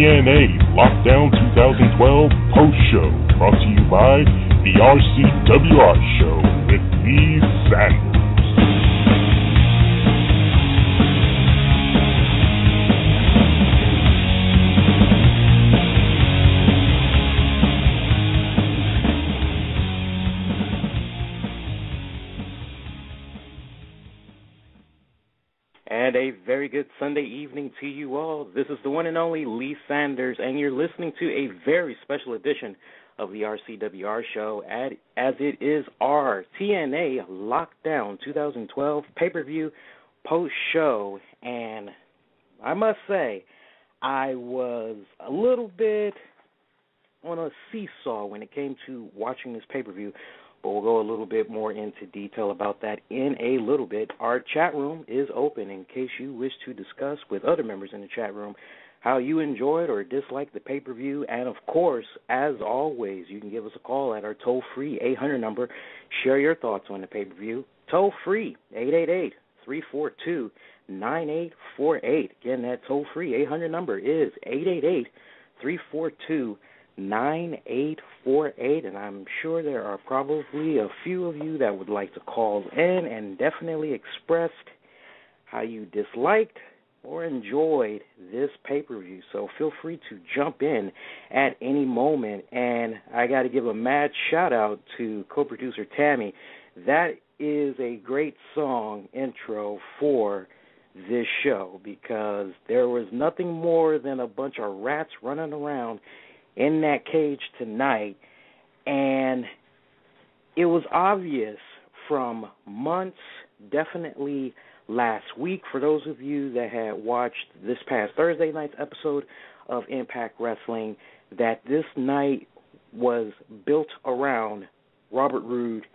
TNA Lockdown 2012 Post Show, brought to you by the RCWR Show with Lee Sanders. And a very good Sunday evening to you all. This is the one and only Lee Sanders, and you're listening to a very special edition of the RCWR show, as it is our TNA Lockdown 2012 pay-per-view post-show. And I must say, I was a little bit on a seesaw when it came to watching this pay-per-view, but we'll go a little bit more into detail about that in a little bit. Our chat room is open in case you wish to discuss with other members in the chat room how you enjoyed or disliked the pay-per-view. And, of course, as always, you can give us a call at our toll-free 800 number. Share your thoughts on the pay-per-view. Toll-free, 888-342-9848. Again, that toll-free 800 number is 888-342-9848. 9848, and I'm sure there are probably a few of you that would like to call in and definitely expressed how you disliked or enjoyed this pay-per-view. So feel free to jump in at any moment. And I got to give a mad shout-out to co-producer Tammy. That is a great song intro for this show, because there was nothing more than a bunch of rats running around in that cage tonight, and it was obvious from months, definitely last week, for those of you that had watched this past Thursday night's episode of Impact Wrestling, that this night was built around Robert Roode,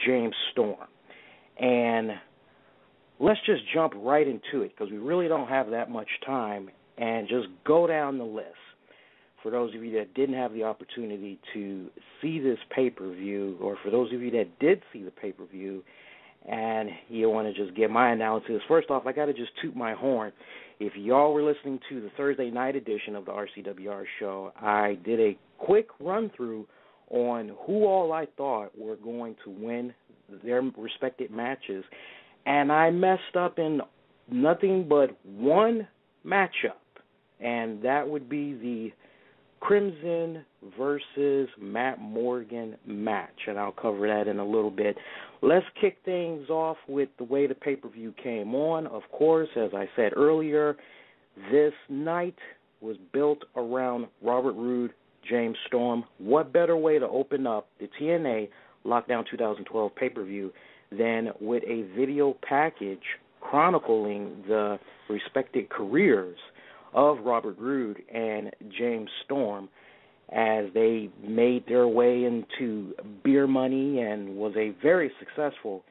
James Storm. And let's just jump right into it, because we really don't have that much time, and just go down the list. For those of you that didn't have the opportunity to see this pay-per-view, or for those of you that did see the pay-per-view and you want to just get my analysis, first off, I got to just toot my horn. If y'all were listening to the Thursday night edition of the RCWR show, I did a quick run-through on who all I thought were going to win their respective matches, and I messed up in nothing but one matchup, and that would be the Crimson versus Matt Morgan match, and I'll cover that in a little bit. Let's kick things off with the way the pay-per-view came on. Of course, as I said earlier, this night was built around Robert Roode, James Storm. What better way to open up the TNA Lockdown 2012 pay-per-view than with a video package chronicling the respective careers of Robert Roode and James Storm as they made their way into beer money and was a very successful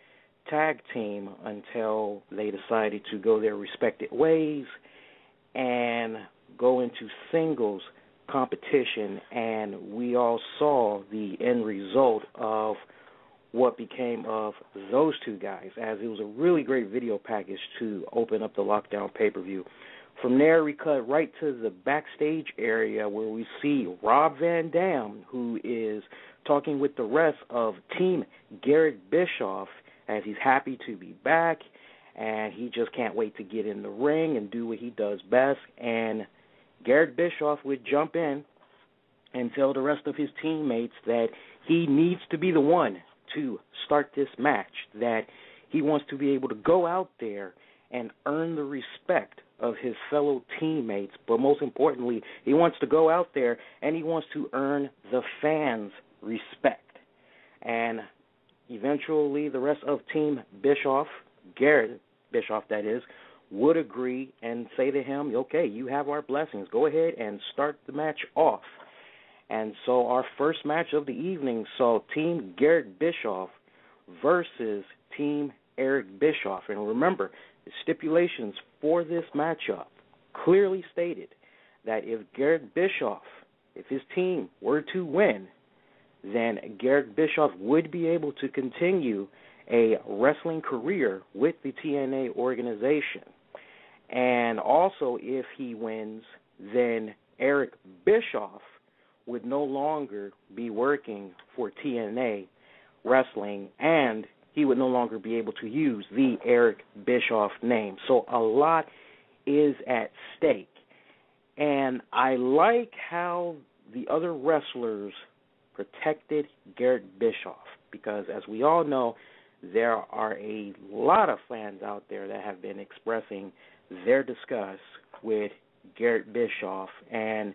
tag team until they decided to go their respective ways and go into singles competition, and we all saw the end result of what became of those two guys, as it was a really great video package to open up the Lockdown pay-per-view. From there, we cut right to the backstage area where we see Rob Van Dam, who is talking with the rest of Team Garett Bischoff, as he's happy to be back, and he just can't wait to get in the ring and do what he does best. And Garett Bischoff would jump in and tell the rest of his teammates that he needs to be the one to start this match, that he wants to be able to go out there and earn the respect of his fellow teammates, but most importantly, he wants to go out there and he wants to earn the fans' respect. And eventually the rest of Team Bischoff, Garett Bischoff that is, would agree and say to him, okay, you have our blessings, go ahead and start the match off. And so our first match of the evening saw Team Garett Bischoff versus Team Eric Bischoff. And remember, the stipulations for this matchup clearly stated that if Garett Bischoff, if his team were to win, then Garett Bischoff would be able to continue a wrestling career with the TNA organization. And also, if he wins, then Eric Bischoff would no longer be working for TNA Wrestling, and he would no longer be able to use the Eric Bischoff name. So a lot is at stake. And I like how the other wrestlers protected Garett Bischoff, because as we all know, there are a lot of fans out there that have been expressing their disgust with Garett Bischoff. And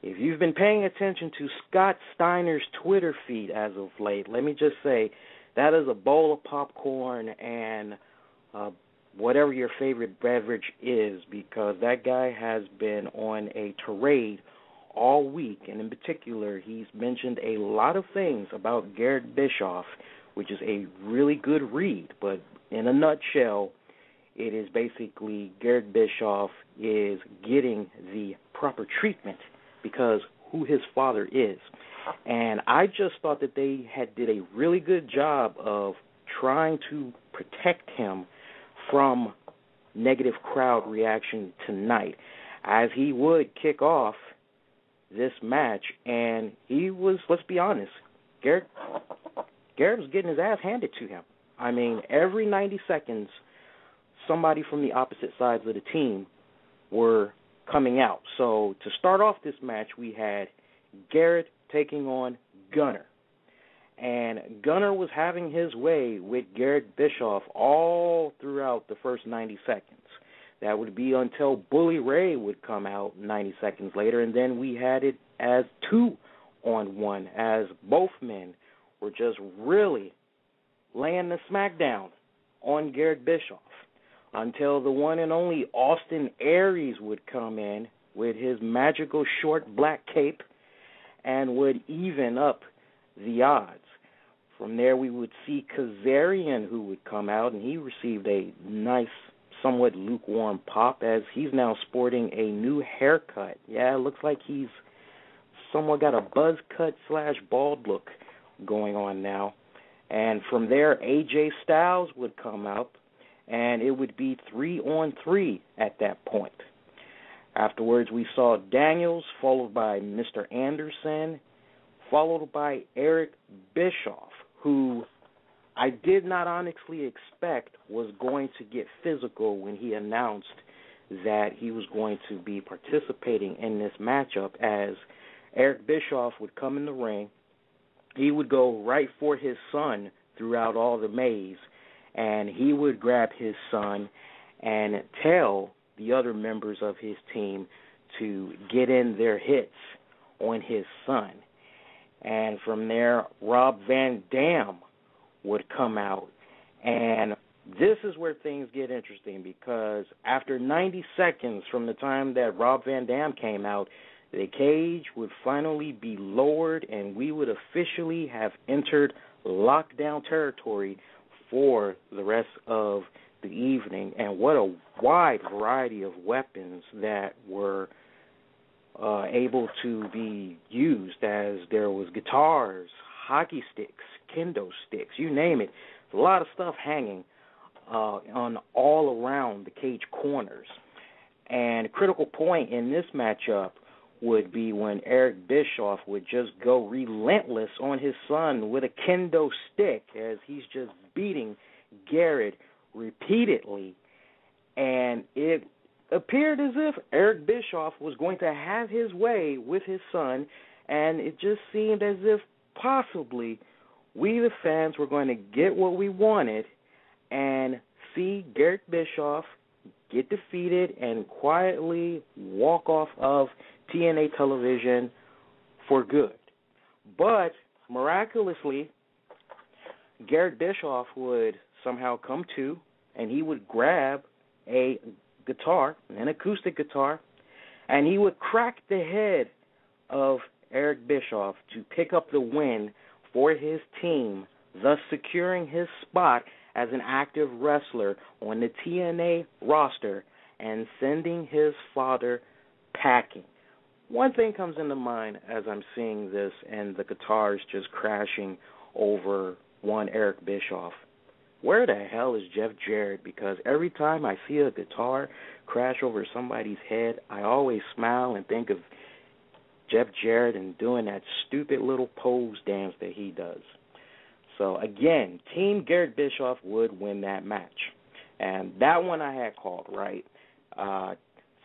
if you've been paying attention to Scott Steiner's Twitter feed as of late, let me just say that is a bowl of popcorn and whatever your favorite beverage is, because that guy has been on a tirade all week, and in particular, he's mentioned a lot of things about Garett Bischoff, which is a really good read, but in a nutshell, it is basically Garett Bischoff is getting the proper treatment because who his father is. And I just thought that they did a really good job of trying to protect him from negative crowd reaction tonight, as he would kick off this match, and he was, let's be honest, Garett was getting his ass handed to him. I mean, every 90 seconds, somebody from the opposite sides of the team were coming out. So to start off this match, we had Garett taking on Gunner. And Gunner was having his way with Garett Bischoff all throughout the first 90 seconds. That would be until Bully Ray would come out 90 seconds later, and then we had it as 2-on-1, as both men were just really laying the smackdown on Garett Bischoff, until the one and only Austin Aries would come in with his magical short black cape and would even up the odds. From there, we would see Kazarian, who would come out, and he received a nice, somewhat lukewarm pop, as he's now sporting a new haircut. Yeah, it looks like he's somewhat got a buzz cut / bald look going on now. And from there, AJ Styles would come out, and it would be 3-on-3 at that point. Afterwards, we saw Daniels, followed by Mr. Anderson, followed by Eric Bischoff, who I did not honestly expect was going to get physical when he announced that he was going to be participating in this matchup, as Eric Bischoff would come in the ring. He would go right for his son throughout all the maze, and he would grab his son and tell the other members of his team to get in their hits on his son. And from there, Rob Van Dam would come out. And this is where things get interesting, because after 90 seconds from the time that Rob Van Dam came out, the cage would finally be lowered, and we would officially have entered lockdown territory for the rest of the evening. And what a wide variety of weapons that were able to be used, as there was guitars, hockey sticks, kendo sticks, you name it. There's a lot of stuff hanging on all around the cage corners. And a critical point in this matchup would be when Eric Bischoff would just go relentless on his son with a kendo stick, as he's just beating Garett repeatedly. And it appeared as if Eric Bischoff was going to have his way with his son, and it just seemed as if possibly we, the fans, were going to get what we wanted and see Garett Bischoff get defeated and quietly walk off of TNA television for good. But miraculously, Garett Bischoff would somehow come to, and he would grab a guitar, an acoustic guitar, and he would crack the head of Eric Bischoff to pick up the win for his team, thus securing his spot as an active wrestler on the TNA roster and sending his father packing. One thing comes into mind as I'm seeing this and the guitars just crashing over one Eric Bischoff. Where the hell is Jeff Jarrett? Because every time I see a guitar crash over somebody's head, I always smile and think of Jeff Jarrett and doing that stupid little pose dance that he does. So, again, Team Garett Bischoff would win that match. And that one I had called, right?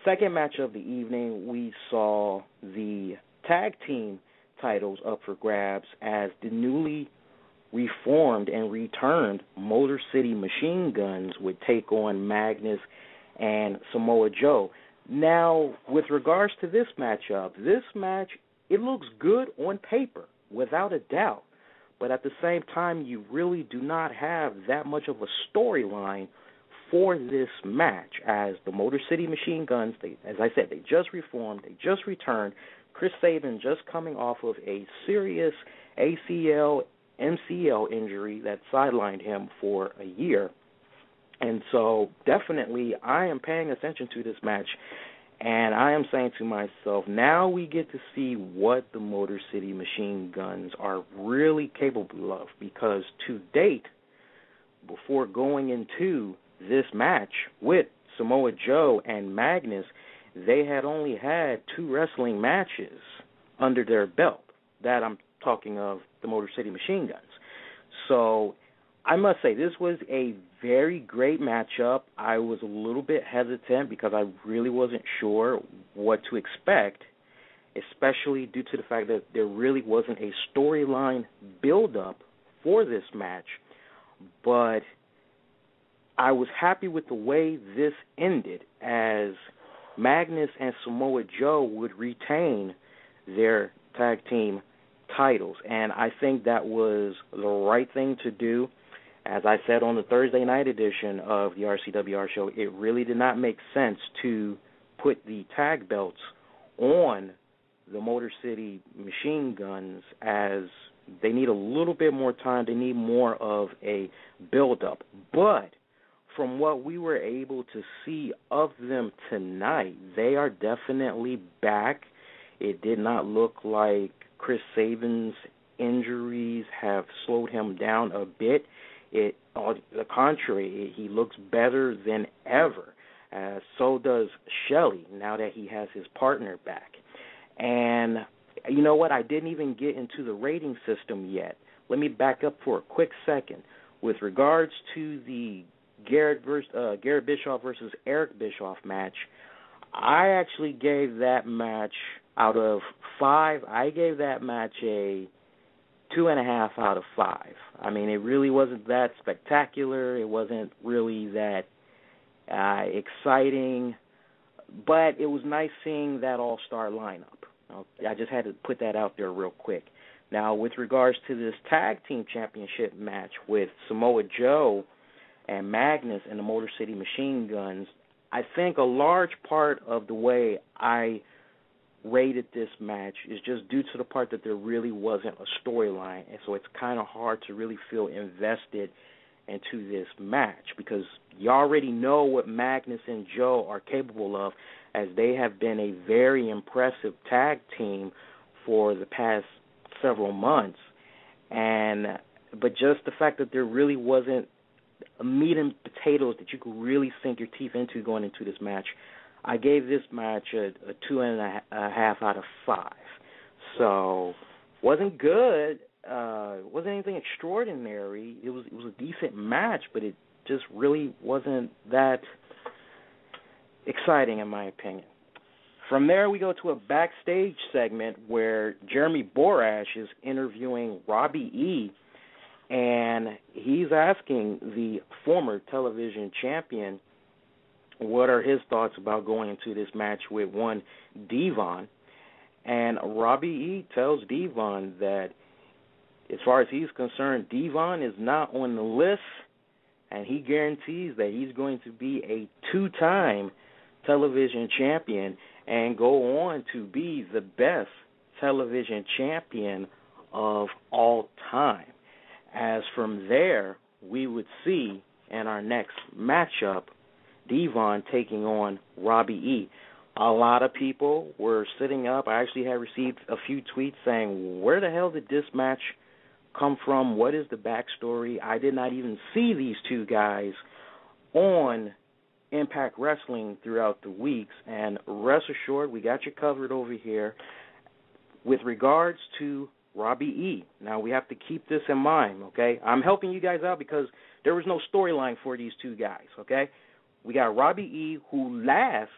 Second match of the evening, we saw the tag team titles up for grabs as the newly reformed and returned Motorcity Machine Guns would take on Magnus and Samoa Joe. Now, with regards to this matchup, this match, it looks good on paper, without a doubt. But at the same time, you really do not have that much of a storyline for this match, as the Motorcity Machine Guns, as I said, they just reformed, they just returned. Chris Sabin just coming off of a serious ACL, MCL injury that sidelined him for a year. And so definitely I am paying attention to this match, and I am saying to myself, now we get to see what the Motor City Machine Guns are really capable of, because to date, before going into this match with Samoa Joe and Magnus, they had only had 2 wrestling matches under their belt. That I'm talking of the Motor City Machine Guns. So I must say, this was a very great matchup. I was a little bit hesitant because I really wasn't sure what to expect, especially due to the fact that there really wasn't a storyline build-up for this match. But I was happy with the way this ended, as Magnus and Samoa Joe would retain their tag team titles. And I think that was the right thing to do. As I said on the Thursday night edition of the RCWR show, it really did not make sense to put the tag belts on the Motor City Machine Guns, as they need a little bit more time. They need more of a build-up. But from what we were able to see of them tonight, they are definitely back. It did not look like Chris Sabin's injuries have slowed him down a bit. On the contrary, he looks better than ever. So does Shelley, now that he has his partner back. And you know what? I didn't even get into the rating system yet. Let me back up for a quick second. With regards to the Garett Bischoff versus Eric Bischoff match, I actually gave that match, out of 5, I gave that match a 2.5 out of 5. I mean, it really wasn't that spectacular. It wasn't really that exciting, but it was nice seeing that all-star lineup. I just had to put that out there real quick. Now, with regards to this tag team championship match with Samoa Joe and Magnus and the Motor City Machine Guns, I think a large part of the way I rated this match is just due to the part that there really wasn't a storyline, and so it's kind of hard to really feel invested into this match, because you already know what Magnus and Joe are capable of, as they have been a very impressive tag team for the past several months. But just the fact that there really wasn't a meat and potatoes that you could really sink your teeth into going into this match, I gave this match a 2.5 out of 5. So, wasn't good. Wasn't anything extraordinary. It was a decent match, but it just really wasn't that exciting, in my opinion. From there, we go to a backstage segment where Jeremy Borash is interviewing Robbie E, and he's asking the former television champion what are his thoughts about going into this match with one Devon. And Robbie E tells Devon that as far as he's concerned, Devon is not on the list, and he guarantees that he's going to be a 2-time television champion and go on to be the best television champion of all time. As from there, we would see in our next matchup Devon taking on Robbie E. A lot of people were sitting up. I actually had received a few tweets saying, where the hell did this match come from? What is the backstory? I did not even see these two guys on Impact Wrestling throughout the weeks. And rest assured, we got you covered over here. with regards to Robbie E. Now, we have to keep this in mind, okay? I'm helping you guys out because there was no storyline for these two guys, okay? We got Robbie E., who last,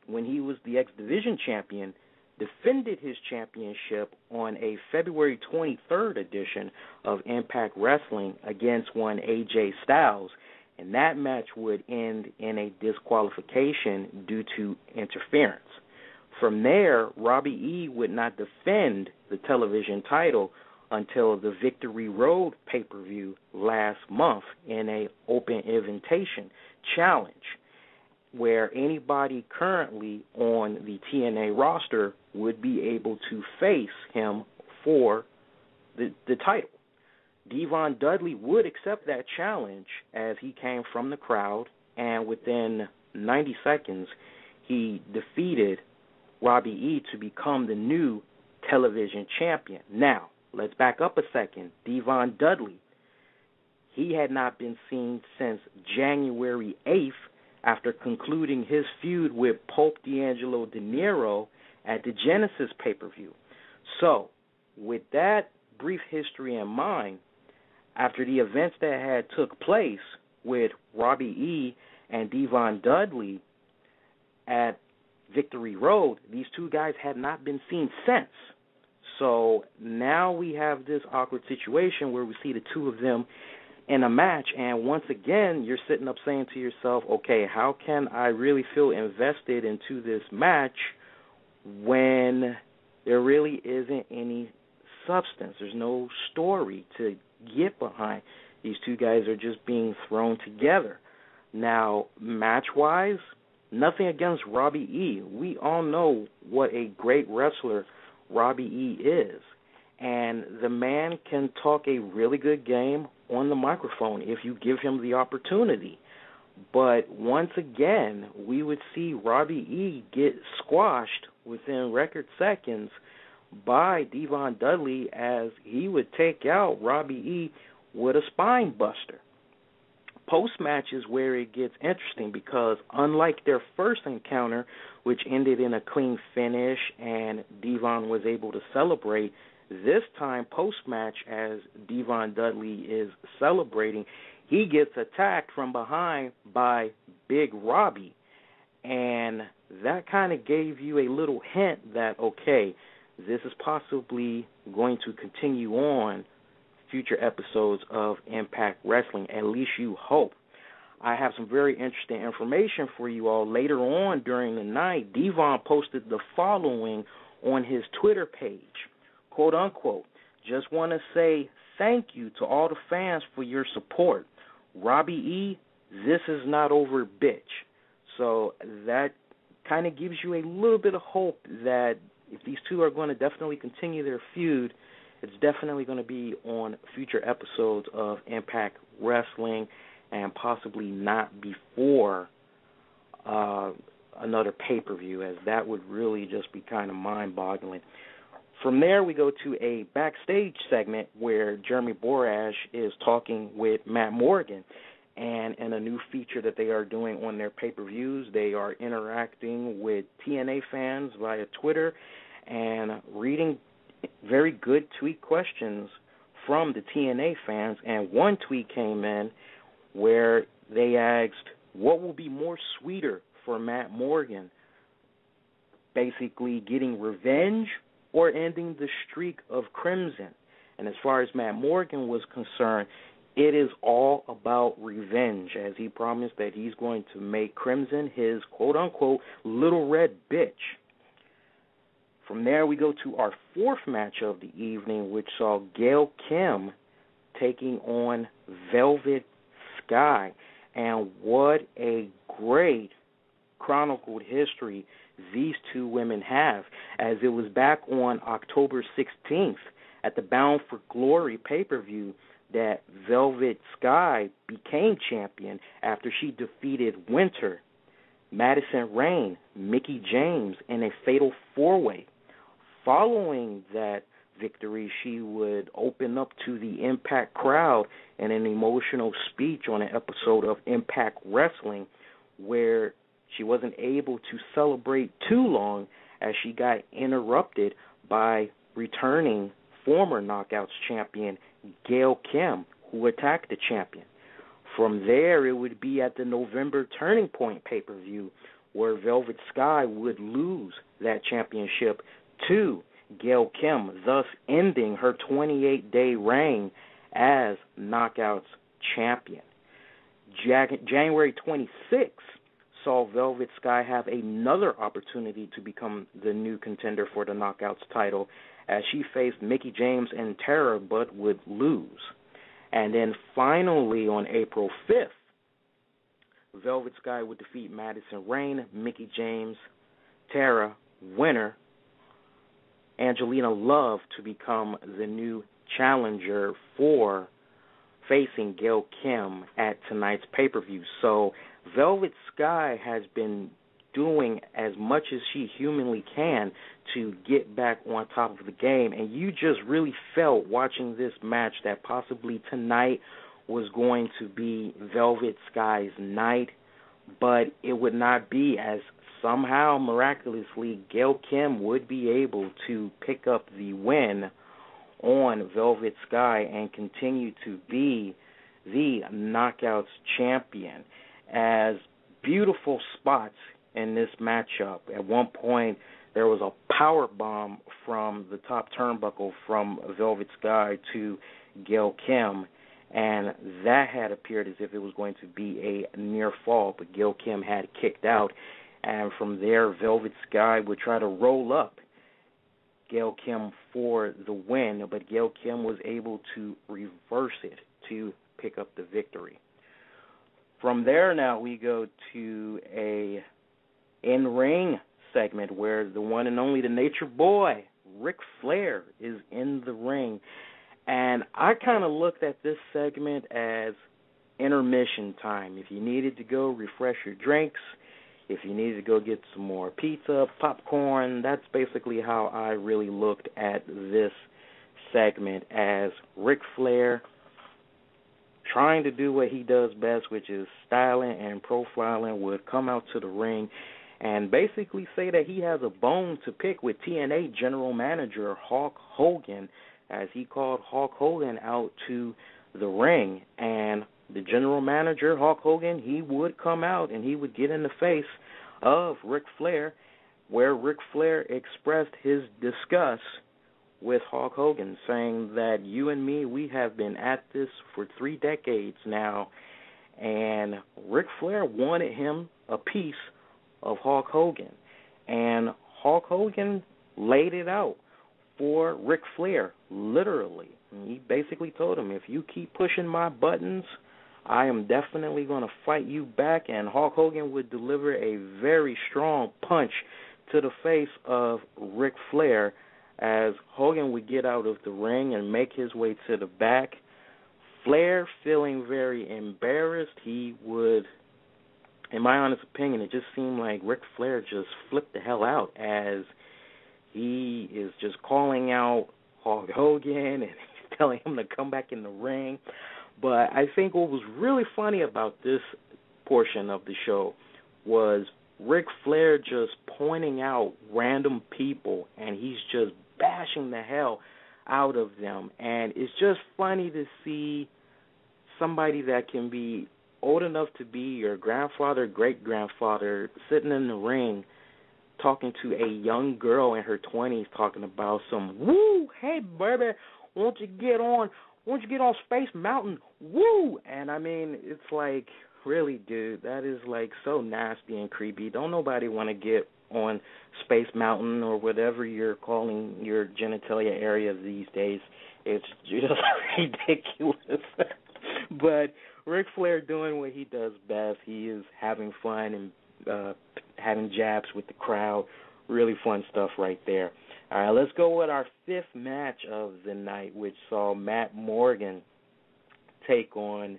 when he was the X Division champion, defended his championship on a February 23rd edition of Impact Wrestling against one AJ Styles, and that match would end in a disqualification due to interference. From there, Robbie E. would not defend the television title until the Victory Road pay-per-view last month in an open invitation challenge, where anybody currently on the TNA roster would be able to face him for the title. Devon Dudley would accept that challenge as he came from the crowd, and within 90 seconds, he defeated Robbie E. to become the new television champion. Now, let's back up a second. Devon Dudley, he had not been seen since January 8th after concluding his feud with Pope D'Angelo De Niro at the Genesis pay-per-view. So, with that brief history in mind, after the events that had took place with Robbie E. and Devon Dudley at Victory Road, these two guys had not been seen since. So now we have this awkward situation where we see the two of them in a match, and once again, you're sitting up saying to yourself, okay, how can I really feel invested into this match when there really isn't any substance? There's no story to get behind. These two guys are just being thrown together. Now, match-wise, nothing against Robbie E. We all know what a great wrestler Robbie E. is. And the man can talk a really good game on the microphone if you give him the opportunity. But once again, we would see Robbie E. get squashed within record seconds by Devon Dudley as he would take out Robbie E. with a spine buster. Post-match is where it gets interesting because unlike their first encounter, which ended in a clean finish and Devon was able to celebrate, this time post-match, as Devon Dudley is celebrating, he gets attacked from behind by Big Robbie. And that kind of gave you a little hint that, okay, this is possibly going to continue on future episodes of Impact Wrestling. At least you hope. I have some very interesting information for you all. Later on during the night, Devon posted the following on his Twitter page. Quote, unquote, just want to say thank you to all the fans for your support. Robbie E., this is not over, bitch. So that kind of gives you a little bit of hope that if these two are going to definitely continue their feud, it's definitely going to be on future episodes of Impact Wrestling and possibly not before another pay-per-view, as that would really just be kind of mind-boggling. From there, we go to a backstage segment where Jeremy Borash is talking with Matt Morgan. And in a new feature that they are doing on their pay-per-views, they are interacting with TNA fans via Twitter and reading very good tweet questions from the TNA fans. And one tweet came in where they asked, what will be more sweeter for Matt Morgan? Basically getting revenge or ending the streak of Crimson. And as far as Matt Morgan was concerned, it is all about revenge, as he promised that he's going to make Crimson his quote-unquote little red bitch. From there, we go to our fourth match of the evening, which saw Gail Kim taking on Velvet Sky. And what a great chronicled history these two women have, as it was back on October 16th at the Bound for Glory pay-per-view that Velvet Sky became champion after she defeated Winter, Madison Rayne, Mickie James in a fatal four-way. Following that victory, she would open up to the Impact crowd in an emotional speech on an episode of Impact Wrestling where she wasn't able to celebrate too long as she got interrupted by returning former Knockouts champion Gail Kim, who attacked the champion. From there, it would be at the November Turning Point pay-per-view where Velvet Sky would lose that championship to Gail Kim, thus ending her 28-day reign as Knockouts champion. January 26th saw Velvet Sky have another opportunity to become the new contender for the Knockouts title as she faced Mickie James and Tara but would lose. And then finally on April 5th, Velvet Sky would defeat Madison Rayne, Mickie James, Tara, winner, Angelina Love, to become the new challenger for facing Gail Kim at tonight's pay-per-view. So Velvet Sky has been doing as much as she humanly can to get back on top of the game, and you just really felt watching this match that possibly tonight was going to be Velvet Sky's night, but it would not be, as somehow miraculously Gail Kim would be able to pick up the win on Velvet Sky and continue to be the Knockouts champion. As beautiful spots in this matchup, at one point there was a power bomb from the top turnbuckle from Velvet Sky to Gail Kim, and that had appeared as if it was going to be a near fall, but Gail Kim had kicked out, and from there Velvet Sky would try to roll up Gail Kim for the win, but Gail Kim was able to reverse it to pick up the victory. From there now we go to a in-ring segment where the one and only the Nature Boy, Ric Flair, is in the ring. And I kind of looked at this segment as intermission time. If you needed to go refresh your drinks, if you needed to go get some more pizza, popcorn, that's basically how I really looked at this segment, as Ric Flair trying to do what he does best, which is styling and profiling, would come out to the ring and basically say that he has a bone to pick with TNA General Manager Hulk Hogan, as he called Hulk Hogan out to the ring. And the General Manager, Hulk Hogan, he would come out and he would get in the face of Ric Flair, where Ric Flair expressed his disgust with Hulk Hogan, saying that you and me, we have been at this for 3 decades now, and Ric Flair wanted him a piece of Hulk Hogan. And Hulk Hogan laid it out for Ric Flair, literally. And he basically told him, if you keep pushing my buttons, I am definitely going to fight you back. And Hulk Hogan would deliver a very strong punch to the face of Ric Flair, as Hogan would get out of the ring and make his way to the back. Flair, feeling very embarrassed, he would, in my honest opinion, it just seemed like Ric Flair just flipped the hell out, as he is just calling out Hulk Hogan and telling him to come back in the ring. But I think what was really funny about this portion of the show was Ric Flair just pointing out random people, and he's just bashing the hell out of them. And it's just funny to see somebody that can be old enough to be your grandfather, great-grandfather, sitting in the ring talking to a young girl in her 20s talking about some, woo, hey, baby, won't you get on Space Mountain, woo. And, I mean, it's like, really, dude, that is, like, so nasty and creepy. Don't nobody want to get on Space Mountain or whatever you're calling your genitalia area these days. It's just ridiculous. But Ric Flair doing what he does best. He is having fun and having jabs with the crowd. Really fun stuff right there. All right, let's go with our 5th match of the night, which saw Matt Morgan take on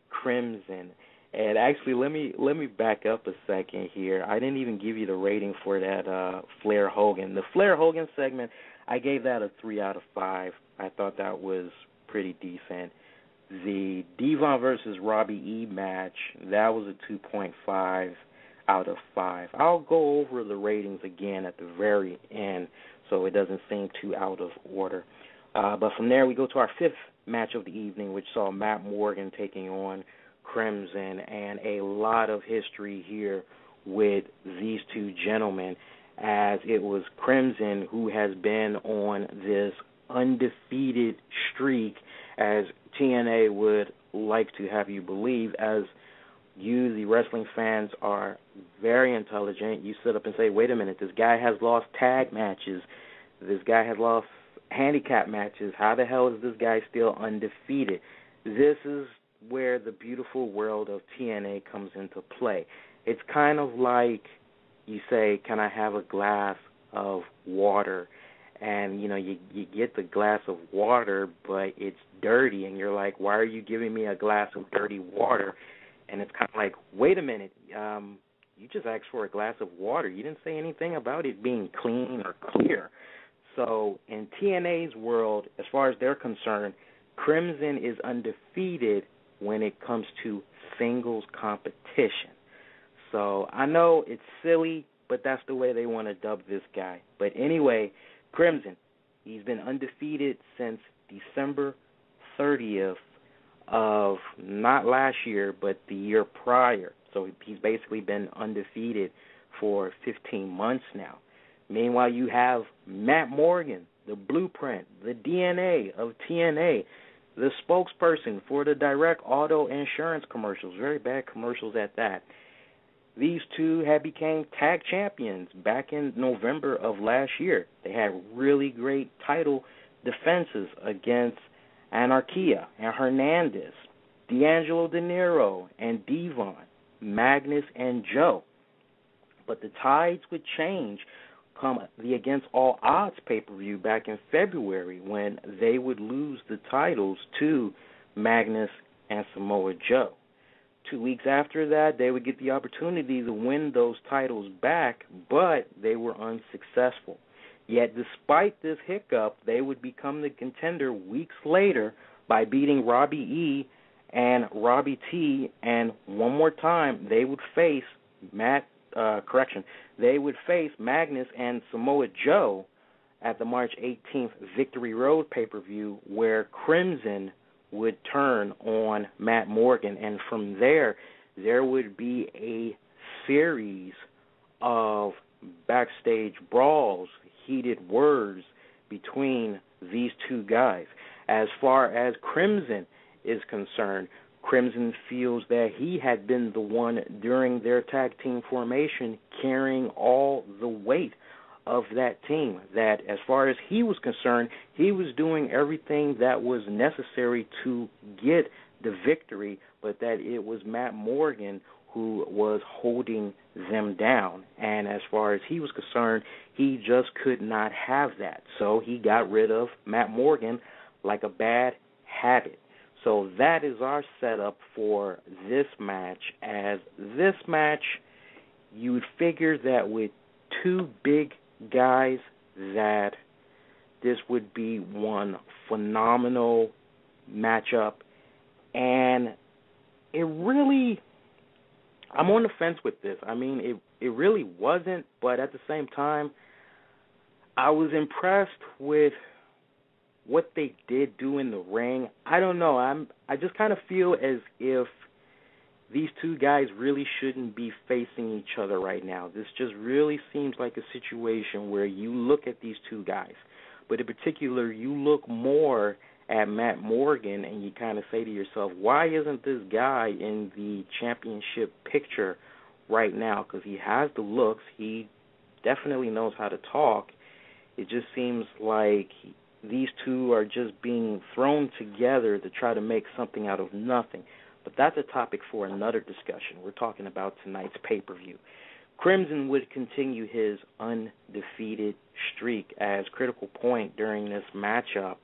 Crimson. And actually, let me back up a second here. I didn't even give you the rating for that Flair Hogan. The Flair Hogan segment, I gave that a 3 out of 5. I thought that was pretty decent. The Devon versus Robbie E match, that was a 2.5 out of 5. I'll go over the ratings again at the very end so it doesn't seem too out of order. But from there, we go to our fifth match of the evening, which saw Matt Morgan taking on Crimson, and a lot of history here with these two gentlemen, as it was Crimson who has been on this undefeated streak, as TNA would like to have you believe, as you, the wrestling fans, are very intelligent. You sit up and say, wait a minute, this guy has lost tag matches. This guy has lost handicap matches. How the hell is this guy still undefeated? This is where the beautiful world of TNA comes into play. It's kind of like you say, can I have a glass of water? And, you get the glass of water, but it's dirty, and you're like, why are you giving me a glass of dirty water? And it's kind of like, wait a minute, you just asked for a glass of water. You didn't say anything about it being clean or clear. So in TNA's world, as far as they're concerned, Crimson is undefeated when it comes to singles competition. So I know it's silly, but that's the way they want to dub this guy. But anyway, Crimson, he's been undefeated since December 30th of not last year, but the year prior. So he's basically been undefeated for 15 months now. Meanwhile, you have Matt Morgan, the blueprint, the DNA of TNA, the spokesperson for the direct auto insurance commercials, very bad commercials at that. These two had became tag champions back in November of last year. They had really great title defenses against Anarquia and Hernandez, D'Angelo De Niro and Devon, Magnus and Joe. But the tides would change come the Against All Odds pay-per-view back in February, when they would lose the titles to Magnus and Samoa Joe. 2 weeks after that, they would get the opportunity to win those titles back, but they were unsuccessful. Yet despite this hiccup, they would become the contender weeks later by beating Robbie E and Robbie T, and one more time they would face they would face Magnus and Samoa Joe at the March 18th Victory Road pay-per-view, where Crimson would turn on Matt Morgan, and from there would be a series of backstage brawls, heated words between these two guys. As far as Crimson is concerned, Crimson feels that he had been the one during their tag team formation carrying all the weight of that team, that as far as he was concerned, he was doing everything that was necessary to get the victory, but that it was Matt Morgan who was holding them down. And as far as he was concerned, he just could not have that. So he got rid of Matt Morgan like a bad habit. So that is our setup for this match. As this match, you would figure that with two big guys that this would be one phenomenal matchup. And it really, I'm on the fence with this. I mean, it really wasn't, but at the same time, I was impressed with what they did do in the ring. I don't know. I just kind of feel as if these two guys really shouldn't be facing each other right now. This just really seems like a situation where you look at these two guys, but in particular, you look more at Matt Morgan and you kind of say to yourself, why isn't this guy in the championship picture right now? Because he has the looks. He definitely knows how to talk. It just seems like these two are just being thrown together to try to make something out of nothing. But that's a topic for another discussion. We're talking about tonight's pay-per-view. Crimson would continue his undefeated streak. As critical point during this matchup,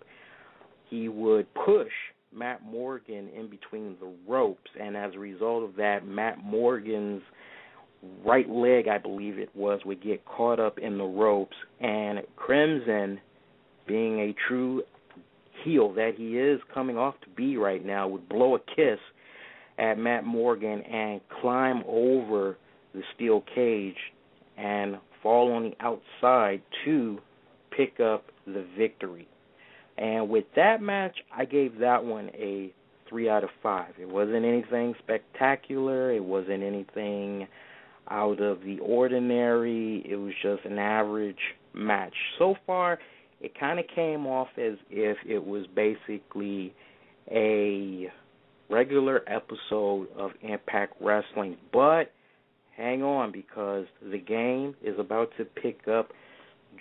he would push Matt Morgan in between the ropes, and as a result of that, Matt Morgan's right leg, I believe it was, would get caught up in the ropes, and Crimson, being a true heel that he is coming off to be right now, would blow a kiss at Matt Morgan and climb over the steel cage and fall on the outside to pick up the victory. And with that match, I gave that one a 3 out of 5. It wasn't anything spectacular. It wasn't anything out of the ordinary. It was just an average match. So far, it kind of came off as if it was basically a regular episode of Impact Wrestling. But hang on, because the game is about to pick up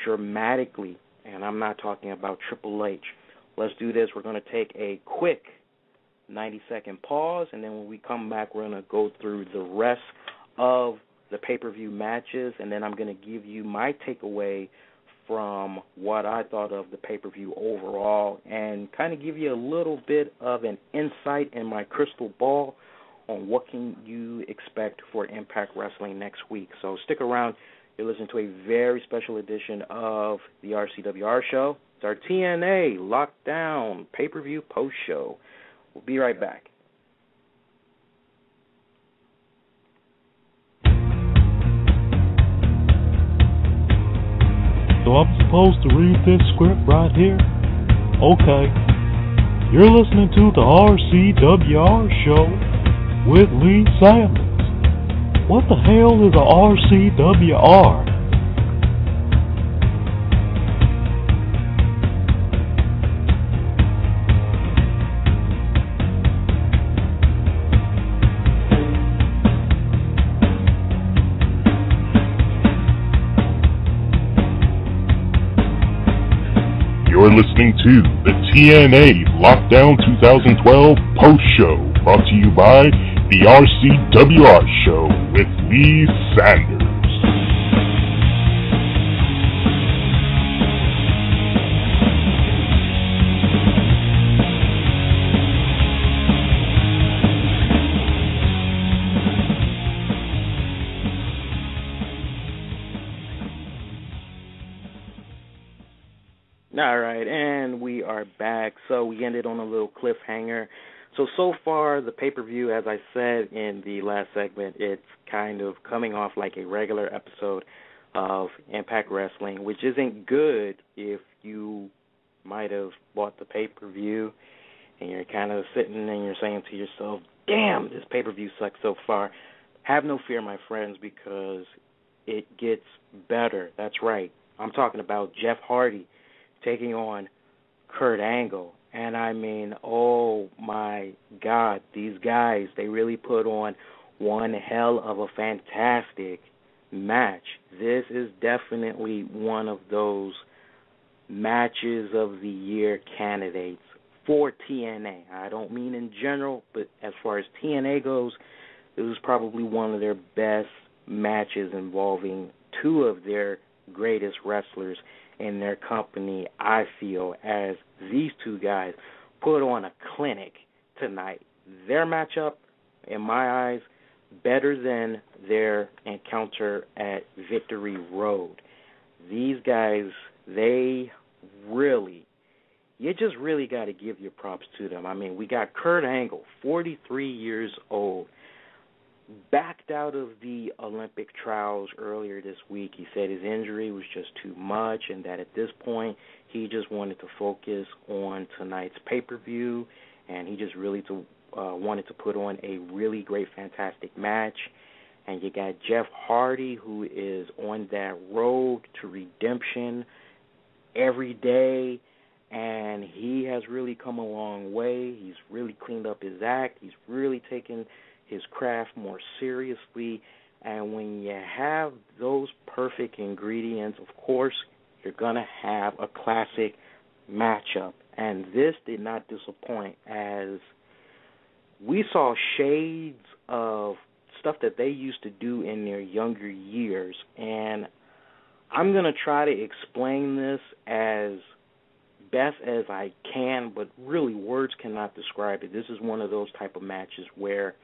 dramatically. And I'm not talking about Triple H. Let's do this. We're going to take a quick 90-second pause, and then when we come back, we're going to go through the rest of the pay-per-view matches, and then I'm going to give you my takeaway from what I thought of the pay-per-view overall and kind of give you a little bit of an insight in my crystal ball on what can you expect for Impact Wrestling next week. So stick around. You're listening to a very special edition of the RCWR show. It's our TNA Lockdown pay-per-view post-show. We'll be right back. So I'm supposed to read this script right here? Okay. You're listening to the RCWR show with Lee Sanders. What the hell is a RCWR? You're listening to the TNA Lockdown 2012 Post Show, brought to you by the RCWR Show with Lee Sanders. All right, and we are back. So we ended on a little cliffhanger. So far, the pay-per-view, as I said in the last segment, it's kind of coming off like a regular episode of Impact Wrestling, which isn't good if you might have bought the pay-per-view and you're kind of sitting and you're saying to yourself, damn, this pay-per-view sucks so far. Have no fear, my friends, because it gets better. That's right. I'm talking about Jeff Hardy taking on Kurt Angle. And I mean, oh my God, these guys, they really put on one hell of a fantastic match. This is definitely one of those matches of the year candidates for TNA. I don't mean in general, but as far as TNA goes, it was probably one of their best matches involving two of their greatest wrestlers in their company, I feel, as these two guys put on a clinic tonight. Their matchup, in my eyes, better than their encounter at Victory Road. These guys, they really, you just really got to give your props to them. I mean, we got Kurt Angle, 43 years old, backed out of the Olympic trials earlier this week. He said his injury was just too much and that at this point he just wanted to focus on tonight's pay-per-view, and he just really wanted to put on a really great, fantastic match. And you got Jeff Hardy, who is on that road to redemption every day, and he has really come a long way. He's really cleaned up his act. He's really taken his craft more seriously, and when you have those perfect ingredients, of course, you're going to have a classic matchup, and this did not disappoint, as we saw shades of stuff that they used to do in their younger years, and I'm going to try to explain this as best as I can, but really words cannot describe it. This is one of those type of matches where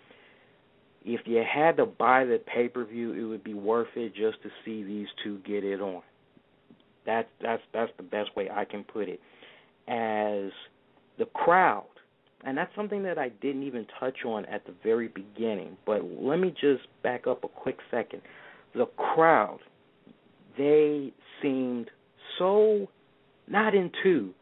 if you had to buy the pay-per-view, it would be worth it just to see these two get it on. That's the best way I can put it. As the crowd, and that's something that I didn't even touch on at the very beginning, but let me just back up a quick second. The crowd, they seemed so not into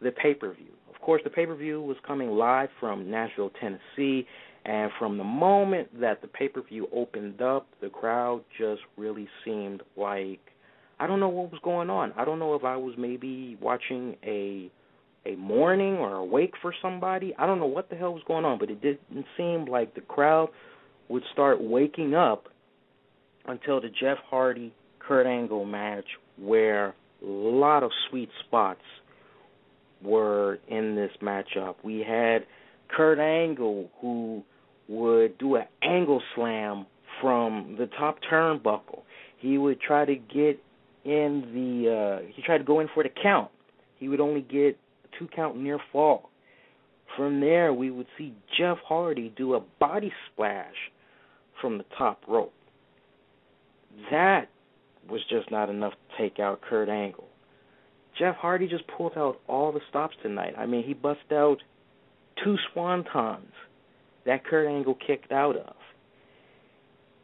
the pay-per-view. Of course, the pay-per-view was coming live from Nashville, Tennessee, and from the moment that the pay-per-view opened up, the crowd just really seemed like, I don't know what was going on. I don't know if I was maybe watching a mourning or a wake for somebody. I don't know what the hell was going on, but it didn't seem like the crowd would start waking up until the Jeff Hardy-Kurt Angle match, where a lot of sweet spots were in this matchup. We had Kurt Angle, who would do an angle slam from the top turnbuckle. He would try to get he tried to go in for the count. He would only get a 2 count near fall. From there, we would see Jeff Hardy do a body splash from the top rope. That was just not enough to take out Kurt Angle. Jeff Hardy just pulled out all the stops tonight. I mean, he busted out 2 swantons that Kurt Angle kicked out of.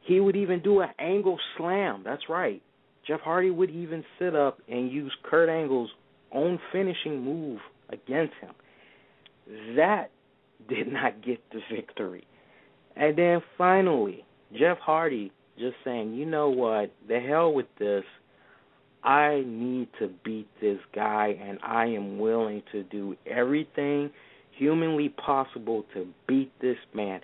He would even do an angle slam. That's right. Jeff Hardy would even sit up and use Kurt Angle's own finishing move against him. That did not get the victory. And then finally, Jeff Hardy just saying, you know what, the hell with this. I need to beat this guy, and I am willing to do everything humanly possible to beat this man.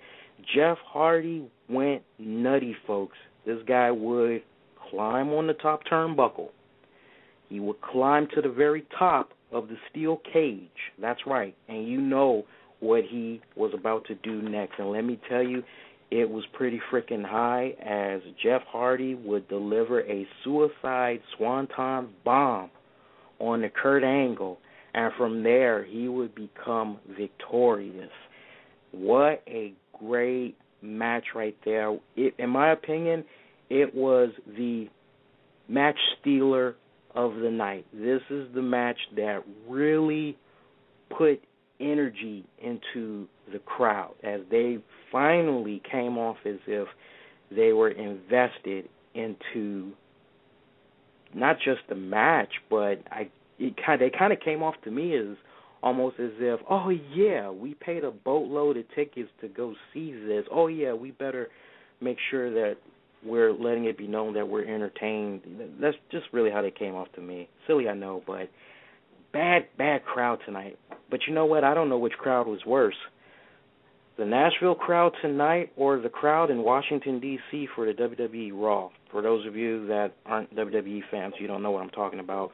Jeff Hardy went nutty, folks. This guy would climb on the top turnbuckle. He would climb to the very top of the steel cage. That's right. And you know what he was about to do next. And let me tell you, it was pretty freaking high, as Jeff Hardy would deliver a suicide swanton bomb on the Kurt Angle, and from there he would become victorious. What a great match right there. In my opinion, it was the match stealer of the night. This is the match that really put energy into the crowd, as they finally came off as if they were invested into not just the match, but they kind of came off to me as almost as if, oh yeah, we paid a boatload of tickets to go see this. Oh yeah, we better make sure that we're letting it be known that we're entertained. That's just really how they came off to me. Silly, I know, but bad crowd tonight. But you know what? I don't know which crowd was worse. The Nashville crowd tonight or the crowd in Washington, D.C. for the WWE Raw. For those of you that aren't WWE fans, you don't know what I'm talking about,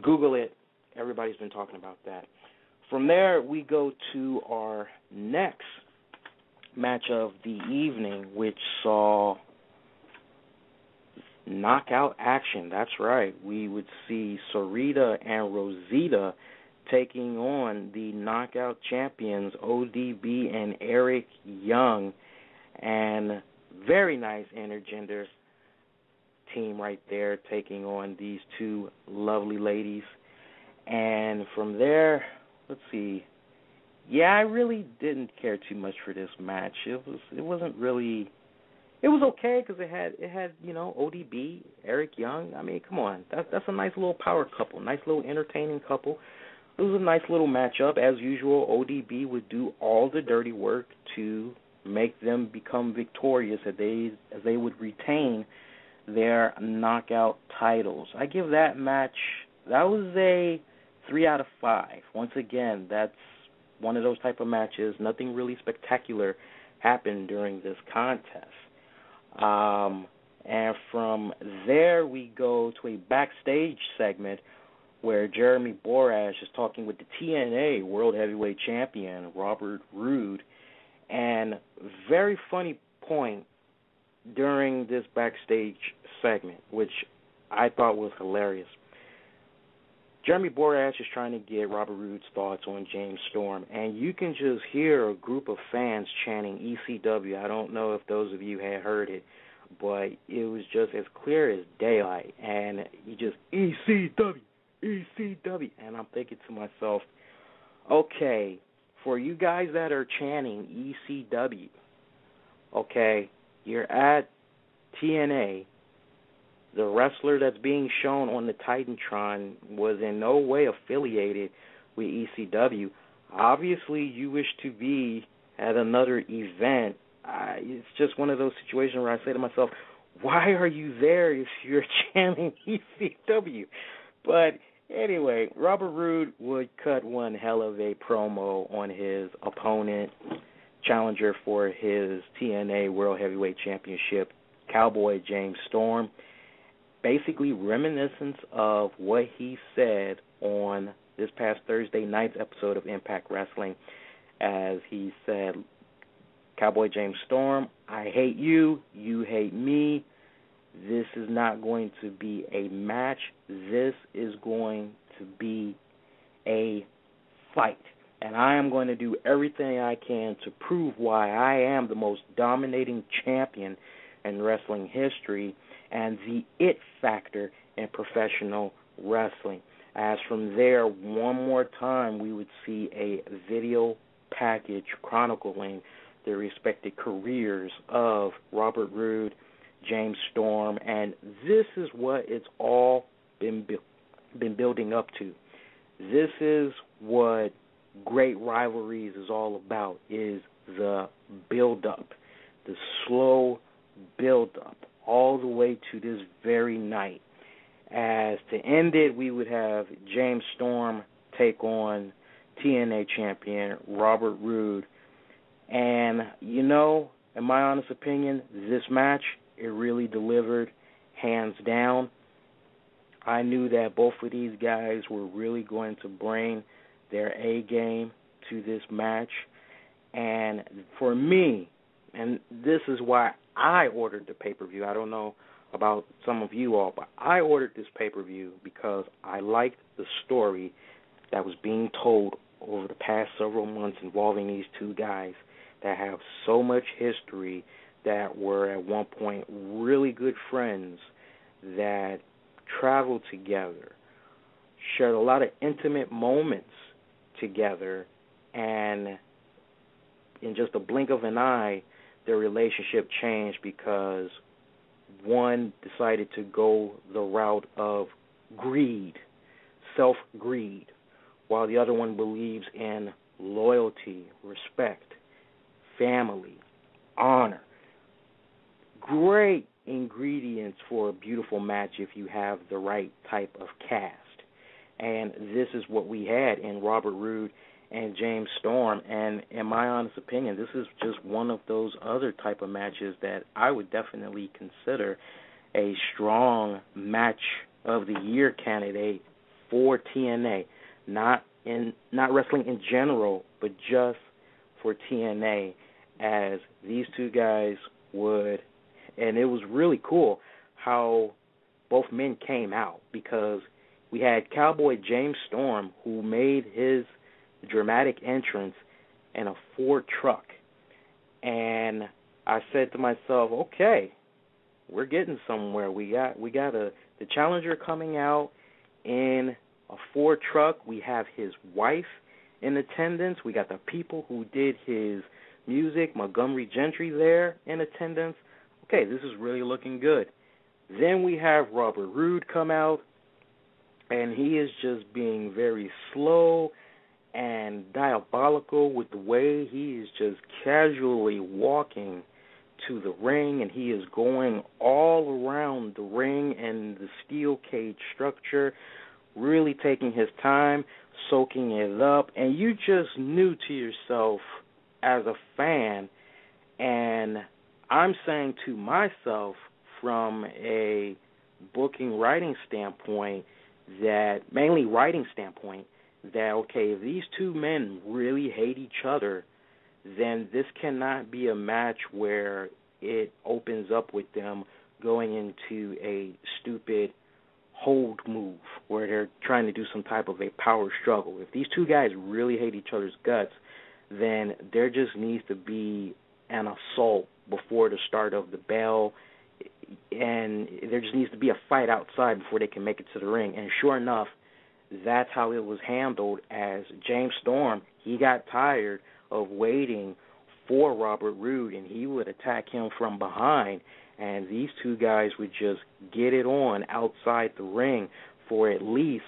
Google it. Everybody's been talking about that. From there, we go to our next match of the evening, which saw knockout action. That's right. We would see Sarita and Rosita taking on the knockout champions ODB and Eric Young, and very nice intergender team right there taking on these two lovely ladies. And from there, let's see. Yeah, I really didn't care too much for this match. It wasn't really. It was okay because it had ODB, Eric Young. I mean, come on, that's a nice little power couple, nice little entertaining couple. It was a nice little matchup. As usual, ODB would do all the dirty work to make them become victorious, as they would retain their knockout titles. I give that match, that was a 3 out of 5. Once again, that's one of those type of matches. Nothing really spectacular happened during this contest. And from there, we go to a backstage segment where Jeremy Borash is talking with the TNA World Heavyweight Champion, Bobby Roode. And very funny point during this backstage segment, which I thought was hilarious. Jeremy Borash is trying to get Bobby Roode's thoughts on James Storm, and you can just hear a group of fans chanting ECW. I don't know if those of you had heard it, but it was just as clear as daylight, and you just, ECW, ECW, and I'm thinking to myself, okay, for you guys that are chanting ECW, okay, you're at TNA, the wrestler that's being shown on the Titantron was in no way affiliated with ECW. Obviously, you wish to be at another event. It's just one of those situations where I say to myself, why are you there if you're chanting ECW? But anyway, Robert Roode would cut one hell of a promo on his opponent, challenger for his TNA World Heavyweight Championship, Cowboy James Storm. Basically reminiscence of what he said on this past Thursday night's episode of Impact Wrestling, as he said, Cowboy James Storm, I hate you, you hate me. This is not going to be a match. This is going to be a fight. And I am going to do everything I can to prove why I am the most dominating champion in wrestling history and the it factor in professional wrestling. As from there, one more time, we would see a video package chronicling the respective careers of Robert Roode, James Storm, and this is what it's all been building up to. This is what great rivalries is all about, is the build-up, the slow build-up, all the way to this very night. As to end it, we would have James Storm take on TNA champion Robert Roode. And, you know, in my honest opinion, this match, it really delivered, hands down. I knew that both of these guys were really going to bring their A game to this match. And for me, and this is why I ordered the pay-per-view. I don't know about some of you all, but I ordered this pay-per-view because I liked the story that was being told over the past several months involving these two guys that have so much history, that were at one point really good friends, that traveled together, shared a lot of intimate moments together, and in just a blink of an eye, their relationship changed because one decided to go the route of greed, self-greed, while the other one believes in loyalty, respect, family, honor. Great ingredients for a beautiful match if you have the right type of cast. And this is what we had in Robert Roode and James Storm. And in my honest opinion, this is just one of those other type of matches that I would definitely consider a strong match of the year candidate for TNA. Not wrestling in general, but just for TNA, as these two guys would. And it was really cool how both men came out, because we had Cowboy James Storm, who made his dramatic entrance in a Ford truck. And I said to myself, okay, we're getting somewhere. We got the challenger coming out in a Ford truck. We have his wife in attendance. We got the people who did his music, Montgomery Gentry, there in attendance. Okay, this is really looking good. Then we have Robert Roode come out, and he is just being very slow and diabolical with the way he is just casually walking to the ring, and he is going all around the ring and the steel cage structure, really taking his time, soaking it up, and you just knew to yourself as a fan, and I'm saying to myself from a booking writing standpoint, that mainly writing standpoint, that okay, if these two men really hate each other, then this cannot be a match where it opens up with them going into a stupid hold move where they're trying to do some type of a power struggle. If these two guys really hate each other's guts, then there just needs to be an assault before the start of the bell, and there just needs to be a fight outside before they can make it to the ring. And sure enough, that's how it was handled, as James Storm, he got tired of waiting for Robert Roode, and he would attack him from behind, and these two guys would just get it on outside the ring for at least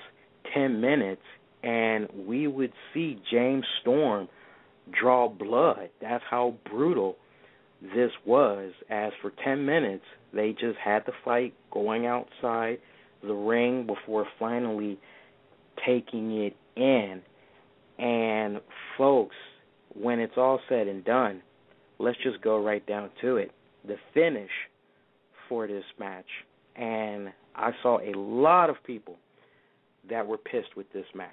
10 minutes, and we would see James Storm draw blood. That's how brutal this was. As for 10 minutes, they just had the fight going outside the ring before finally taking it in. And folks, when it's all said and done, let's just go right down to it. The finish for this match, and I saw a lot of people that were pissed with this match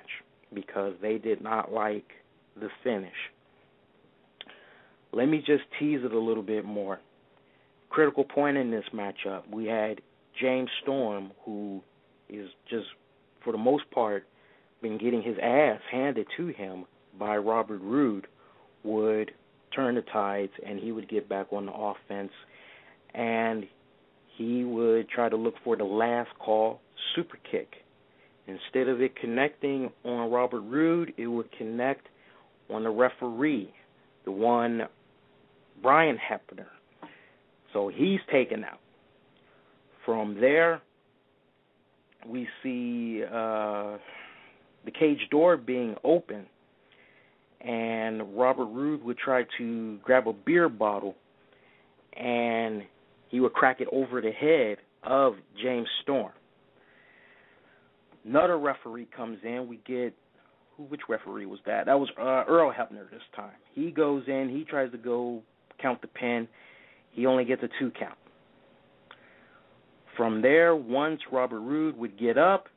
because they did not like the finish. Let me just tease it a little bit more. Critical point in this matchup, we had James Storm, who is just, for the most part, been getting his ass handed to him by Robert Roode, would turn the tides and he would get back on the offense, and he would try to look for the last call super kick. Instead of it connecting on Robert Roode, it would connect on the referee, the one, Brian Hebner. So he's taken out. From there, we see the cage door being open, and Robert Roode would try to grab a beer bottle, and he would crack it over the head of James Storm. Another referee comes in. We get, which referee was that? That was Earl Hebner this time. He goes in. He tries to go count the pin. He only gets a 2 count. From there, once Robert Roode would get up,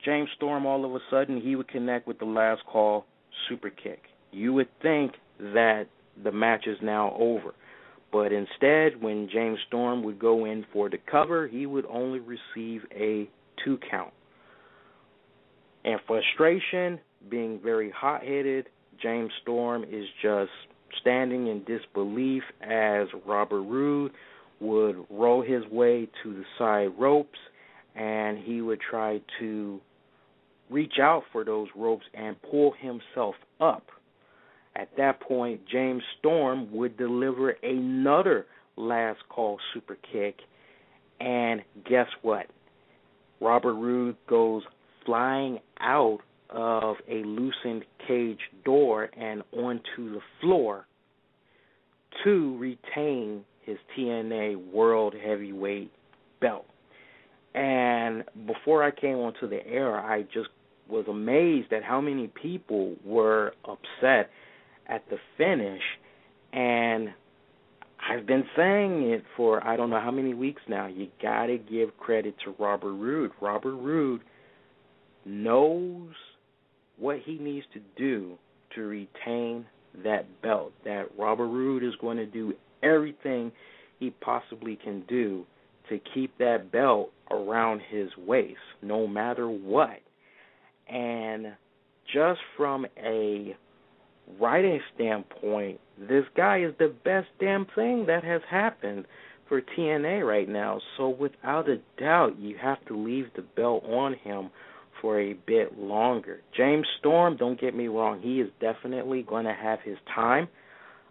James Storm, all of a sudden, he would connect with the last call super kick. You would think that the match is now over. But instead, when James Storm would go in for the cover, he would only receive a 2 count. And frustration, being very hot-headed, James Storm is just standing in disbelief as Robert Roode would roll his way to the side ropes, and he would try to reach out for those ropes and pull himself up. At that point, James Storm would deliver another last call super kick, and guess what? Robert Roode goes flying out of a loosened cage door and onto the floor to retain his TNA World Heavyweight belt. And before I came onto the air, I just was amazed at how many people were upset at the finish. And I've been saying it for I don't know how many weeks now. You got to give credit to Robert Roode. Robert Roode knows what he needs to do to retain that belt, that Robert Roode is going to do everything he possibly can do to keep that belt around his waist, no matter what. And just from a writing standpoint, this guy is the best damn thing that has happened for TNA right now. So without a doubt, you have to leave the belt on him for a bit longer. James Storm, don't get me wrong, he is definitely going to have his time.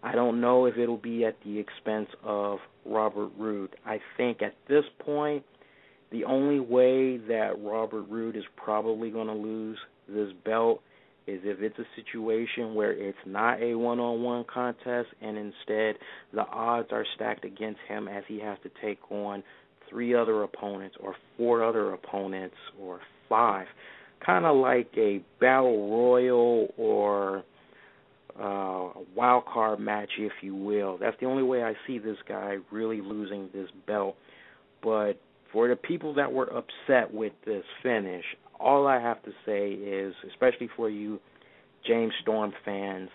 I don't know if it'll be at the expense of Robert Roode. I think at this point, the only way that Robert Roode is probably going to lose this belt is if it's a situation where it's not a one-on-one contest and instead the odds are stacked against him as he has to take on 3 other opponents or 4 other opponents or 5, kind of like a battle royal or a wild card match, if you will. That's the only way I see this guy really losing this belt. But for the people that were upset with this finish, all I have to say is, especially for you James Storm fans,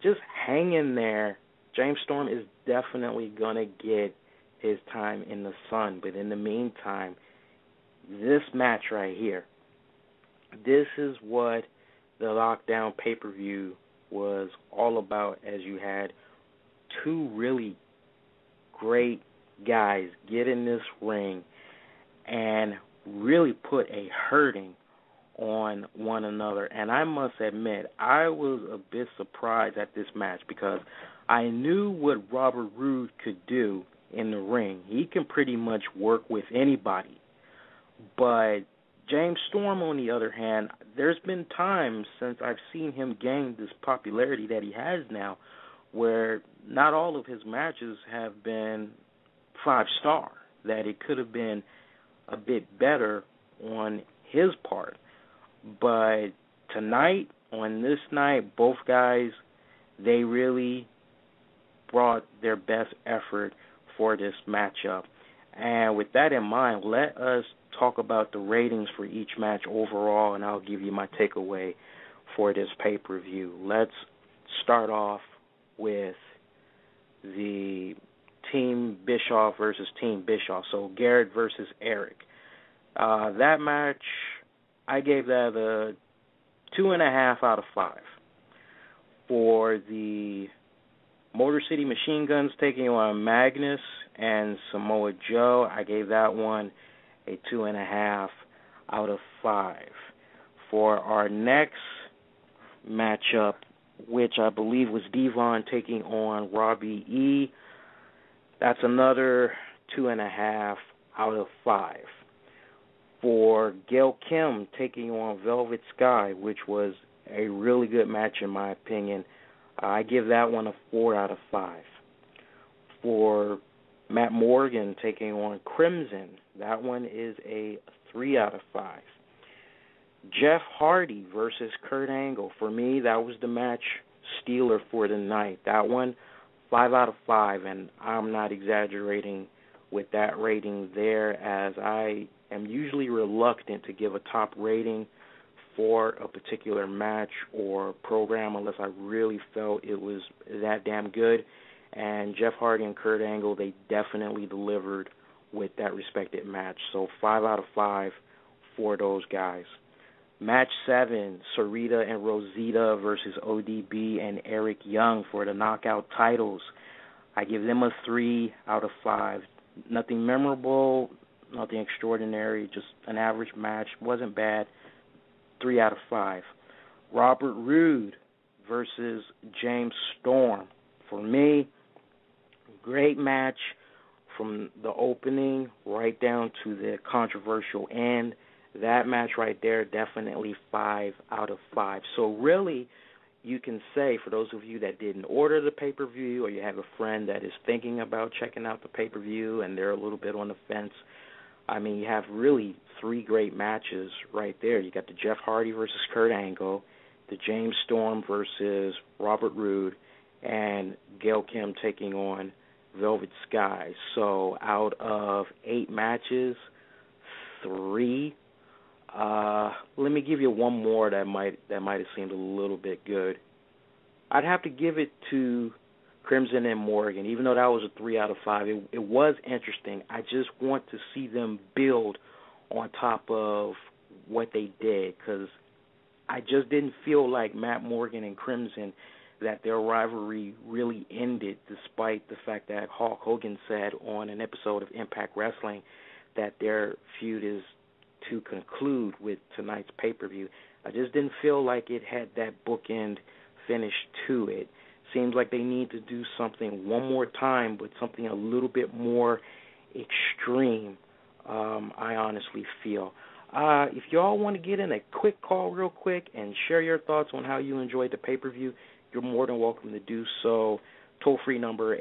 just hang in there. James Storm is definitely going to get his time in the sun. But in the meantime, this match right here, this is what the Lockdown pay-per-view was all about, as you had 2 really great guys get in this ring and really put a hurting on one another. And I must admit, I was a bit surprised at this match because I knew what Robert Roode could do in the ring. He can pretty much work with anybody. But James Storm, on the other hand, there's been times since I've seen him gain this popularity that he has now where not all of his matches have been 5-star, that it could have been a bit better on his part. But tonight, on this night, both guys, they really brought their best effort for this matchup. And with that in mind, let us talk about the ratings for each match overall, and I'll give you my takeaway for this pay-per-view. Let's start off with the Team Bischoff versus Team Bischoff, so Garett versus Eric. That match, I gave that a 2.5 out of 5. For the Motorcity Machine Guns taking on Magnus and Samoa Joe, I gave that one a 2.5 out of 5. For our next matchup, which I believe was Devon taking on Robbie E, that's another 2.5 out of 5. For Gail Kim taking on Velvet Sky, which was a really good match in my opinion, I give that one a 4 out of 5. For Matt Morgan taking on Crimson, that one is a 3 out of 5. Jeff Hardy versus Kurt Angle, for me, that was the match stealer for the night. That one, 5 out of 5, and I'm not exaggerating with that rating there, as I am usually reluctant to give a top rating for a particular match or program unless I really felt it was that damn good. And Jeff Hardy and Kurt Angle, they definitely delivered with that respected match. So 5 out of 5 for those guys. Match 7, Sarita and Rosita versus ODB and Eric Young for the knockout titles. I give them a 3 out of 5. Nothing memorable, nothing extraordinary, just an average match. Wasn't bad. 3 out of 5. Robert Roode versus James Storm. For me, great match from the opening right down to the controversial end. That match right there, definitely 5 out of 5. So really, you can say, for those of you that didn't order the pay-per-view or you have a friend that is thinking about checking out the pay-per-view and they're a little bit on the fence, I mean, you have really 3 great matches right there. You got the Jeff Hardy versus Kurt Angle, the James Storm versus Robert Roode, and Gail Kim taking on Velvet Sky. So out of 8 matches, 3. Let me give you one more that might have seemed a little bit good. I'd have to give it to Crimson and Morgan, even though that was a 3 out of 5. It was interesting. I just want to see them build on top of what they did, because I just didn't feel like Matt Morgan and Crimson, that their rivalry really ended, despite the fact that Hulk Hogan said on an episode of Impact Wrestling that their feud is to conclude with tonight's pay-per-view. I just didn't feel like it had that bookend finish to it. Seems like they need to do something one more time, but something a little bit more extreme, I honestly feel. If y'all want to get in a quick call real quick and share your thoughts on how you enjoyed the pay-per-view, you're more than welcome to do so. Toll-free number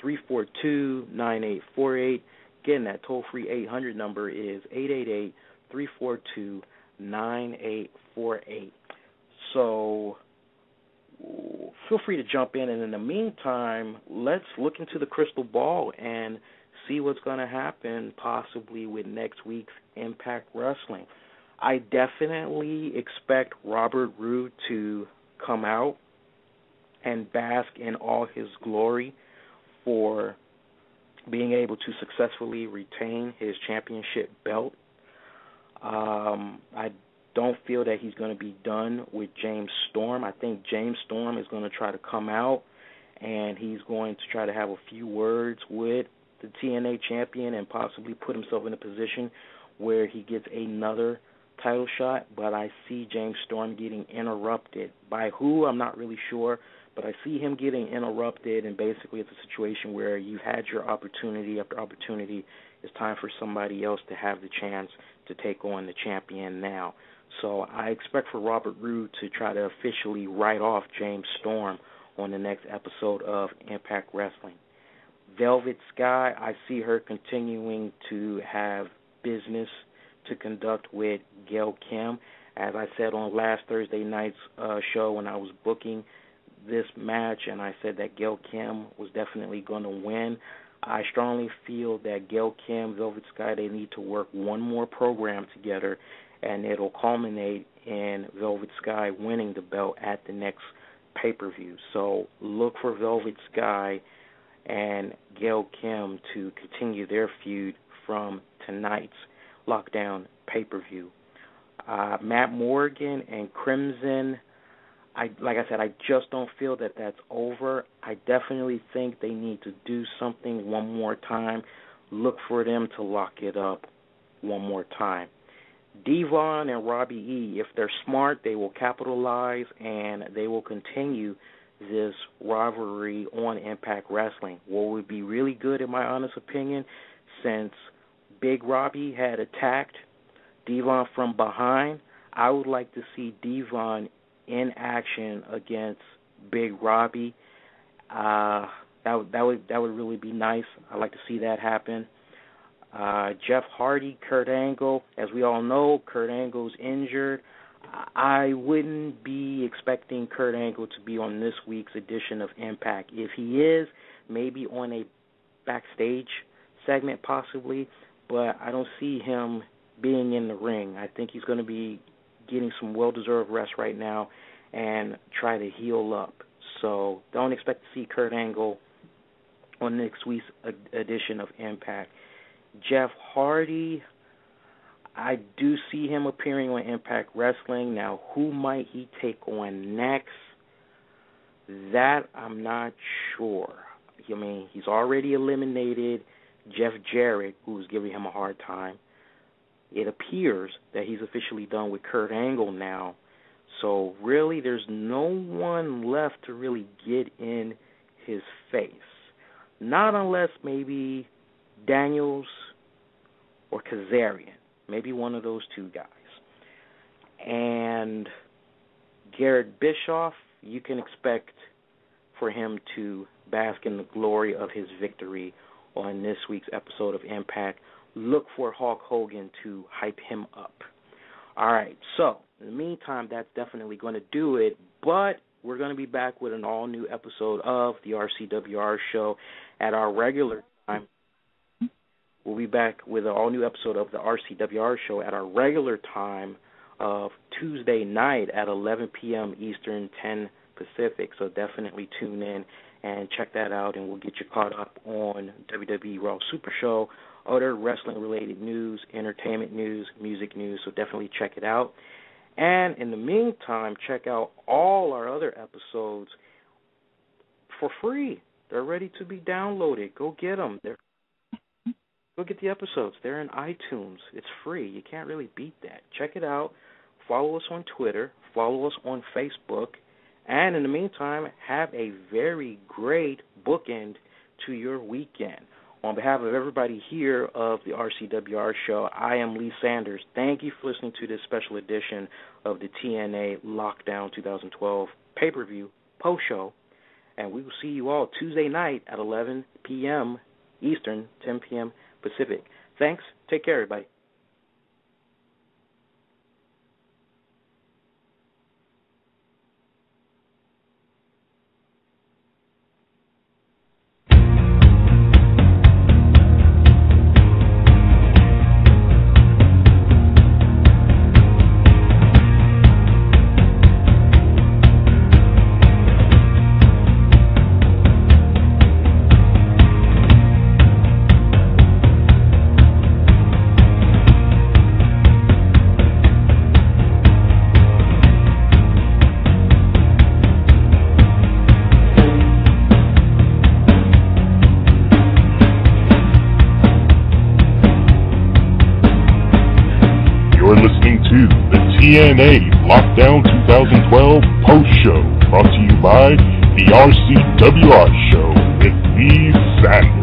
888-342-9848. Again, that toll-free 800 number is 888-342-9848. So feel free to jump in, and in the meantime, let's look into the crystal ball and see what's going to happen possibly with next week's Impact Wrestling. I definitely expect Robert Roode to come out and bask in all his glory for being able to successfully retain his championship belt. I don't feel that he's going to be done with James Storm. I think James Storm is going to try to come out and he's going to try to have a few words with the TNA champion and possibly put himself in a position where he gets another title shot. But I see James Storm getting interrupted. By who, I'm not really sure, but I see him getting interrupted, and basically it's a situation where you've had your opportunity after opportunity. It's time for somebody else to have the chance to take on the champion now. So I expect for Robert Roode to try to officially write off James Storm on the next episode of Impact Wrestling. Velvet Sky, I see her continuing to have business to conduct with Gail Kim. As I said on last Thursday night's show when I was booking this match, and I said that Gail Kim was definitely going to win, I strongly feel that Gail Kim, Velvet Sky, they need to work one more program together, and it'll culminate in Velvet Sky winning the belt at the next pay-per-view. So look for Velvet Sky and Gail Kim to continue their feud from tonight's Lockdown pay-per-view. Matt Morgan and Crimson, like I said, I just don't feel that that's over. I definitely think they need to do something one more time. Look for them to lock it up one more time. Devon and Robbie E, if they're smart, they will capitalize and they will continue this rivalry on Impact Wrestling. What would be really good, in my honest opinion, since Big Robbie had attacked Devon from behind, I would like to see Devon in action against Big Robbie. That would really be nice. I'd like to see that happen. Jeff Hardy, Kurt Angle. As we all know, Kurt Angle's injured. I wouldn't be expecting Kurt Angle to be on this week's edition of Impact. If he is, maybe on a backstage segment possibly, but I don't see him being in the ring. I think he's going to be getting some well-deserved rest right now and try to heal up. So don't expect to see Kurt Angle on next week's edition of Impact. Jeff Hardy, I do see him appearing on Impact Wrestling. Now, who might he take on next? That I'm not sure. I mean, he's already eliminated Jeff Jarrett, who's giving him a hard time. It appears that he's officially done with Kurt Angle now. So really, there's no one left to really get in his face. Not unless maybe Daniels or Kazarian. Maybe one of those two guys. And Garett Bischoff, you can expect for him to bask in the glory of his victory on this week's episode of Impact. Look for Hulk Hogan to hype him up. All right, so in the meantime, that's definitely going to do it, but we're going to be back with an all-new episode of the RCWR show at our regular time. We'll be back with an all-new episode of the RCWR show at our regular time of Tuesday night at 11 p.m. Eastern, 10 Pacific, so definitely tune in and check that out, and we'll get you caught up on WWE Raw Super Show, other wrestling-related news, entertainment news, music news, so definitely check it out. And in the meantime, check out all our other episodes for free. They're ready to be downloaded. Go get them. Go get the episodes. They're in iTunes. It's free. You can't really beat that. Check it out. Follow us on Twitter. Follow us on Facebook. And in the meantime, have a very great bookend to your weekend. On behalf of everybody here of the RCWR show, I am Lee Sanders. Thank you for listening to this special edition of the TNA Lockdown 2012 pay-per-view post-show. And we will see you all Tuesday night at 11 p.m. Eastern, 10 p.m. Pacific. Thanks. Take care, everybody. TNA Lockdown 2012 post show, brought to you by The RCWR Show with Lee Samuels.